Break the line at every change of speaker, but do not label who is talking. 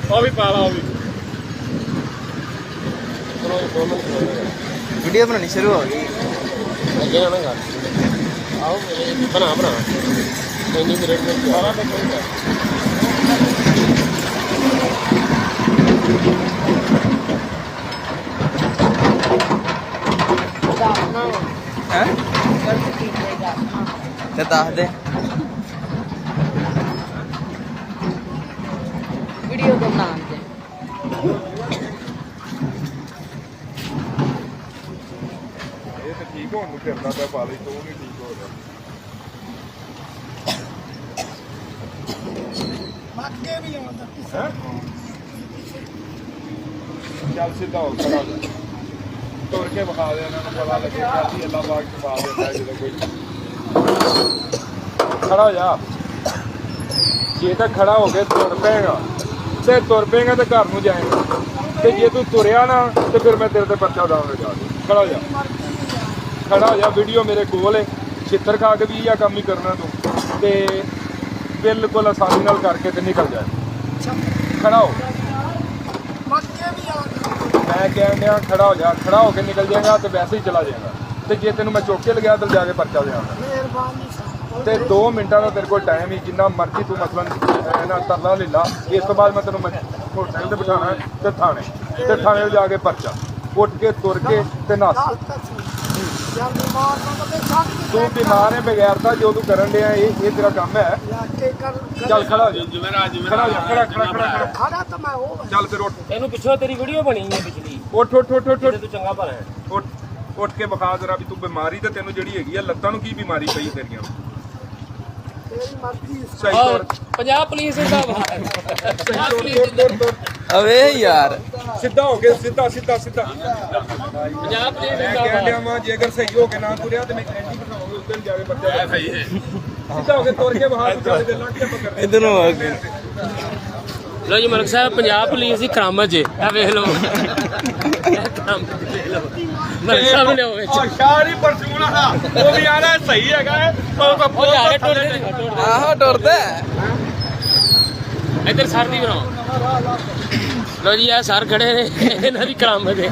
ਉਹ ਵੀ ਪਾ ਲਾ ਉਹ ਵੀ
वीडियो बनानी शुरू हो गई
ਅੱਗੇ ਨਾ ਕਰ ਆਓ ਬਣਾ ਬਣਾ ਇੰਨੀ ਮਿੰਟ ਵਿੱਚ ਸਾਰਾ ਨਿਕਲਦਾ
हैं ते दस दे
वीडियो को नाम दे
ਇਹ ਤਾਂ ਠੀਕ ਹੋਣ ਨੂੰ ਫਿਰਦਾ ਪਿਆ ਪਾ ਲਈ ਤੂੰ ਨਹੀਂ ਠੀਕ ਹੋ ਰਿਹਾ
ਮੱਕੇ ਵੀ ਆਉਂਦਾ
ਹੈ ਚੱਲ ਸਿੱਧਾ ਹੋ ਖੜਾ ਹੋ ਜਾ ਤੁਰ ਕੇ ਵਿਖਾ ਦੇ ਇਹਨਾਂ ਨੂੰ ਪਤਾ ਲੱਗੇ ਕਿ ਅੱਲਾ ਬਾਗ ਚ ਪਾ ਦਿੰਦਾ ਜਦੋਂ ਕੋਈ ਖੜਾ ਹੋ ਜਾ ਜੇ ਤਾਂ ਖੜਾ ਹੋ ਕੇ ਤੁਰ ਪਏਗਾ ਤੇ ਤੁਰ ਪਏਗਾ ਤੇ ਘਰ ਨੂੰ ਜਾਏਗਾ ਤੇ ਜੇ ਤੂੰ ਤੁਰਿਆ ਨਾ ਤੇ ਫਿਰ ਮੈਂ ਤੇਰੇ ਤੇ ਪਰਚਾ ਦਾਂਗਾ ਜਾ ਕੇ ਖੜਾ ਹੋ ਜਾ ਖੜਾ ਹੋ ਜਾ ਵੀਡੀਓ ਮੇਰੇ ਕੋਲ ਹੈ ਛਿੱਤਰ ਖਾ ਕੇ ਵੀ ਇਹ ਕੰਮ ਹੀ ਕਰਨਾ ਤੂੰ ਤੇ ਬਿਲਕੁਲ ਆਸਾਨੀ ਨਾਲ ਕਰਕੇ ਤੇ ਨਿਕਲ ਜਾ ਖੜਾ ਹੋ
ਮੱਕੇ ਵੀ ਆਉਂਦਾ
ਮੈਂ ਕਹਿਣ ਡਿਆ ਖੜਾ ਹੋ ਜਾ ਖੜਾ ਹੋ ਕੇ ਨਿਕਲ ਜਾਏਗਾ ਤੇ ਵੈਸੇ ਹੀ ਚਲਾ ਜਾਏਗਾ ਤੇ ਜੇ ਤੈਨੂੰ ਮੈਂ ਚੁੱਕ ਕੇ ਲਗਿਆ ਤਾਂ ਜਾ ਕੇ ਪਰਚਾ ਦੇਵਾਂਗਾ
ਮਿਹਰਬਾਨੀ ਸਾਹਿਬ
ਤੇ 2 ਮਿੰਟਾਂ ਦਾ ਤੇਰੇ ਕੋਲ ਟਾਈਮ ਹੀ ਜਿੰਨਾ ਮਰਜ਼ੀ ਤੂੰ ਮਸਲਨ ਨਾ ਤਰਲਾ ਲੈ ਲਾ ਇਸ ਤੋਂ ਬਾਅਦ ਮੈਂ ਤੈਨੂੰ ਮੋਟਰਸਾਈਕਲ ਤੇ ਬਿਠਾਣਾ ਤੇ ਥਾਣੇ ਜਾ ਕੇ ਪਰਚਾ ਉੱਠ ਕੇ ਤੁਰ ਕੇ ਤੇ ਨੱਸ
ਯਾਰ ਬਿਮਾਰ ਨਾ ਤੇ ਸਾਥ
ਤੂੰ ਬਿਮਾਰ ਹੈ ਬਗੈਰ ਤਾਂ ਜੋ ਤੂੰ ਕਰਨ ਡਿਆ ਇਹ ਤੇਰਾ ਕੰਮ ਹੈ
ਲਾਕੇ ਕਰ
ਚੱਲ ਖੜਾ ਹੋ ਜਾ ਖੜਾ ਹੋ ਜਾ ਖੜਾ
ਖੜਾ ਤਾਂ ਮੈਂ ਉਹ
ਚੱਲ ਫਿਰ ਉੱਠ
ਇਹਨੂੰ ਪਿੱਛੋਂ ਤੇਰੀ ਵੀਡੀਓ ਬਣੀ ਹੈ ਪਿਛਲੀ
ਉੱਠ
ਤੂੰ ਚੰਗਾ ਭਲਾ ਹੈ
ਉੱਠ ਕੇ ਵਿਖਾ ਜਰਾ ਵੀ ਤੂੰ ਬਿਮਾਰੀ ਤੇ ਤੈਨੂੰ ਜਿਹੜੀ ਹੈਗੀ ਆ ਲੱਤਾਂ ਨੂੰ ਕੀ ਬਿਮਾਰੀ ਪਈ ਤੇਰੀਆਂ
ਤੇਰੀ ਮਰਜ਼ੀ
ਸਹੀ ਤੌਰ
ਪੰਜਾਬ ਪੁਲਿਸ ਦਾ
अबे यार
ਸਿੱਧਾ ਹੋ ਕੇ ਸਿੱਧਾ
ਪੰਜਾਬ ਪੁਲਿਸ
ਮੈਂ ਕਹਿ ਲਿਆ ਵਾਂ ਜੇ ਅਗਰ ਸਹੀ ਹੋ ਕੇ ਨਾ ਤੁਰਿਆ ਤੇ ਮੈਂ ਐਂਟੀ ਬਿਠਾਉਂਗਾ ਉੱਧਰ ਜਾ ਕੇ ਬੱਚਾ ਸਹੀ ਹੈ ਸਿੱਧਾ ਹੋ ਕੇ ਤੁਰ ਕੇ ਬਾਹਰ ਚੱਲ ਦੇ ਲਾਂਟੇ ਆਪਾਂ ਕਰਦੇ
इधर नु
ਲੋ ਜੀ ਮਲਕ ਸਾਹਿਬ ਪੰਜਾਬ ਪੁਲਿਸ ਦੀ ਕਰਾਮਤ ਜੇ ਆ ਵੇਖ ਲਓ ਮਲਕ ਸਾਹਿਬ ਨੇ ਹੋਵੇ
ਸ਼ਾਰੀ ਪਰਸੂਨ ਆ ਉਹ ਵੀ ਆ ਰਿਹਾ ਸਹੀ ਹੈਗਾ ਉਹ ਤਾਂ
ਉਹ ਜਾ ਕੇ ਟੁੱਟ
आहो टुरदा
ਇੱਧਰ ਸਰ ਦੀ ਬਣਾਓ ਲੋ ਜੀ ਆ ਸਰ ਖੜੇ ਨੇ ਇਹਨਾਂ ਦੀ ਕਰਾਮਤ ਹੈ